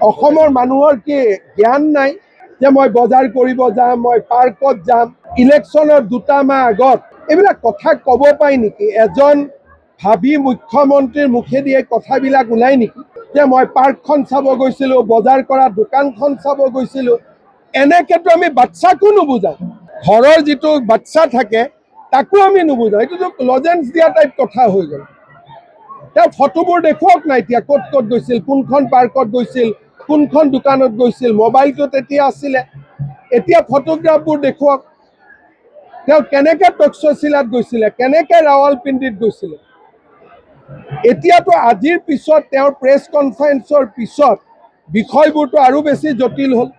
অসমৰ মানুহৰ কি জ্ঞান নাই যে মই বজাৰ কৰিব যাম, মই পাৰ্কত যাম, ইলেকশ্যনৰ 2 মাহ আগত এইবিলাক কথা ক'ব পাই নেকি? এজন ভাবি মুখ্যমন্ত্ৰীৰ মুখেদি এই কথাবিলাক ওলাই নেকি যে মই পাৰ্কখন চাব গৈছিলোঁ, বজাৰ কৰা দোকানখন চাব গৈছিলোঁ? এনেকেতো আমি বাচ্চাকো নুবুজাওঁ, ঘৰৰ যিটো বাচ্চা থাকে তাকো আমি নুবুজাওঁ। এইটোতো লজেন্স দিয়া টাইপ কথা হৈ গ'ল। তেওঁ ফটোবোৰ দেখুৱাওক না, এতিয়া ক'ত ক'ত গৈছিল, কোনখন পাৰ্কত গৈছিল, কোনখন দোকানত গৈছিল, মোবাইলটো তেতিয়া আছিলে, এতিয়া ফটোগ্ৰাফবোৰ দেখুৱাওক। তেওঁ কেনেকৈ তক্ষশিলাত গৈছিলে, কেনেকৈ ৰাৱালপিণ্ডিত গৈছিলে। এতিয়াতো আজিৰ পিছত তেওঁৰ প্ৰেছ কনফাৰেন্সৰ পিছত বিষয়বোৰতো আৰু বেছি জটিল হ'ল।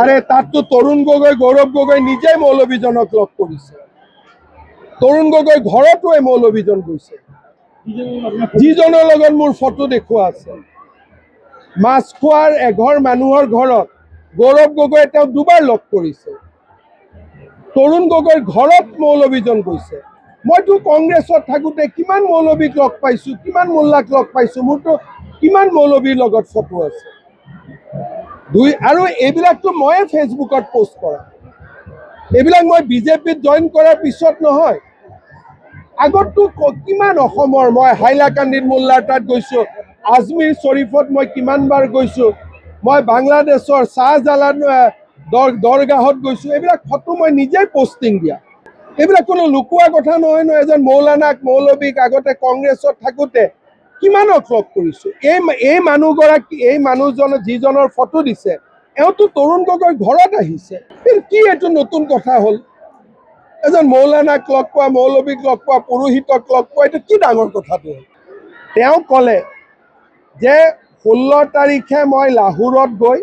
আৰে তাততো তৰুণ গগৈ, গৌৰৱ গগৈ নিজেই মৌলবীজনক লগ কৰিছে। তৰুণ গগৈ ঘৰতো এই মৌলবীজন গৈছে, যিজনৰ লগত মোৰ ফটো দেখুওৱা আছে। মাছখোৱাৰ এঘৰ মানুহৰ ঘৰত গৌৰৱ গগৈয়ে তেওঁক 2বাৰ লগ কৰিছে। তৰুণ গগৈৰ ঘৰত মৌলবীজন গৈছে। মইতো কংগ্ৰেছত থাকোঁতে কিমান মৌলবীক লগ পাইছোঁ, কিমান মোল্লাক লগ পাইছোঁ, মোৰতো কিমান মৌলবীৰ লগত ফটো আছে। আৰু এইবিলাকতো ময়ে ফেচবুকত পোষ্ট কৰা, এইবিলাক মই বিজেপিত জইন কৰাৰ পিছত নহয়। আগততো কিমান অসমৰ মই হাইলাকান্দিত মোল্লাৰ তাত গৈছোঁ, আজমিৰ শ্বৰীফত মই কিমানবাৰ গৈছোঁ, মই বাংলাদেশৰ শ্বাহজালাল দৰগাহত গৈছোঁ। এইবিলাক ফটো মই নিজেই পষ্টিং দিয়া, এইবিলাক কোনো লুকোৱা কথা নহয় ন। এজন মৌলানাক, মৌলবীক আগতে কংগ্ৰেছত থাকোঁতে কিমানক লগ কৰিছোঁ। এই মানুহগৰাকী, এই মানুহজন যিজনৰ ফটো দিছে, এওঁতো তৰুণ গগৈৰ ঘৰত আহিছে। কি এইটো নতুন কথা হ'ল? এজন মৌলানাক লগ পোৱা, মৌলবীক লগ পোৱা, পুৰোহিতক লগ পোৱা, এইটো কি ডাঙৰ কথাটো হ'ল? তেওঁ ক'লে যে 16 তাৰিখে মই লাহোৰত গৈ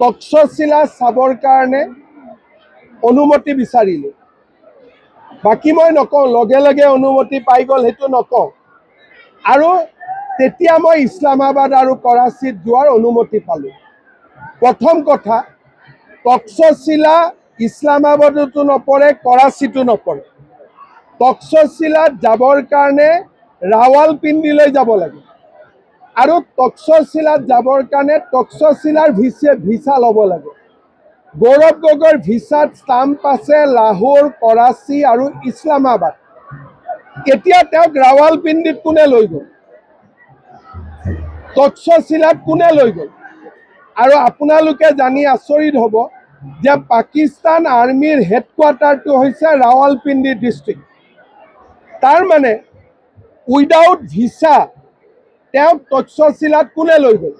তক্ষশিলা চাবৰ কাৰণে অনুমতি বিচাৰিলোঁ। বাকী মই নকওঁ, লগে লগে অনুমতি পাই গ'ল সেইটো নকওঁ। আৰু তেতিয়া মই ইছলামাবাদ আৰু কৰাচীত যোৱাৰ অনুমতি পালোঁ। প্ৰথম কথা, তক্ষশিলা ইছলামাবাদতো নপৰে, কৰাচীতো নপৰে। তক্ষশিলাত যাবৰ কাৰণে ৰাৱালপিণ্ডিলৈ যাব লাগে, আৰু তক্ষশিলাত যাবৰ কাৰণে তক্ষশিলাৰ ভিছা ল'ব লাগে। গৌৰৱ গগৈৰ ভিছাত ষ্টাম্প আছে লাহোৰ, কৰাচী আৰু ইছলামাবাদ। এতিয়া তেওঁক ৰাৱালপিণ্ডিত কোনে লৈ গ'ল? তক্ষশিলাত কোনে লৈ গ'ল? আৰু আপোনালোকে জানি আচৰিত হ'ব যে পাকিস্তান আৰ্মিৰ হেডকোৱাৰ্টাৰটো হৈছে ৰাৱালপিণ্ডি ডিষ্ট্ৰিক্ট। তাৰমানে উইদাউট ভিছা তেওঁক তক্ষশিলাত কোনে লৈ গ'ল?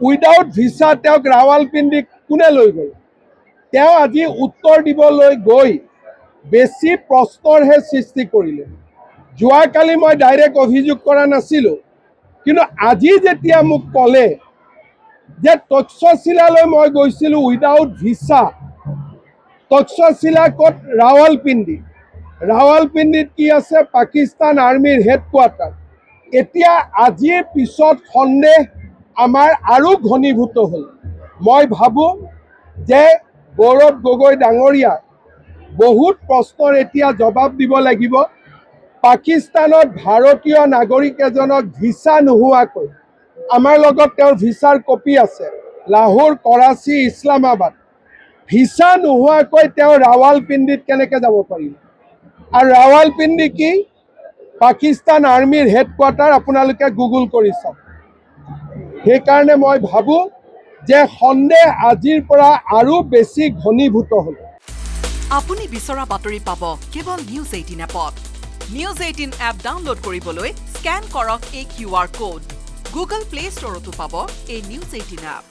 উইদাউট ভিছা তেওঁক ৰাৱালপিণ্ডিত কোনে লৈ গ'ল? তেওঁ আজি উত্তৰ দিবলৈ গৈ বেছি প্ৰশ্নৰহে সৃষ্টি কৰিলে। যোৱাকালি মই ডাইৰেক্ট অভিযোগ কৰা নাছিলোঁ, কিন্তু আজি যেতিয়া মোক ক'লে যে তক্ষশিলালৈ মই গৈছিলোঁ উইদাউট ভিছা, তক্ষশিলা ক'ত? ৰাৱালপিণ্ডি। ৰাৱালপিণ্ডিত কি আছে? পাকিস্তান আৰ্মিৰ হেডকোৱাৰ্টাৰ। এতিয়া আজিৰ পিছত সন্দেহ আমাৰ আৰু ঘনীভূত হ'ল। মই ভাবোঁ যে গৌৰৱ গগৈ ডাঙৰীয়া বহুত প্ৰশ্নৰ এতিয়া জবাব দিব লাগিব। পাকিস্তানত ভাৰতীয় নাগৰিক এজনক ভিছা নোহোৱাকৈ, আমাৰ লগত তেওঁৰ ভিছাৰ কপি আছে, লাহোৰ, কৰাচী, ইছলামাবাদ, ভিছা নোহোৱাকৈ তেওঁ ৰাৱালপিণ্ডিত কেনেকৈ যাব পাৰিব? আৰু ৰাৱালপিণ্ডি কি? পাকিস্তান আৰ্মিৰ হেডকোৱাৰ্টাৰ। আপোনালোকে গুগল কৰি চাওক। সেইকাৰণে মই ভাবোঁ যে সন্দেহ আজিৰ পৰা আৰু বেছি ঘনীভূত হ'ল। আপুনি বিচৰা বাতৰি পাব কেৱল নিউজ 18 এপত। নিউজ 18 এপ ডাউনলোড কৰিবলৈ স্কেন কৰক এই QR কোড। গুগল প্লে ষ্টৰতো পাব এই নিউজ 18 এপ।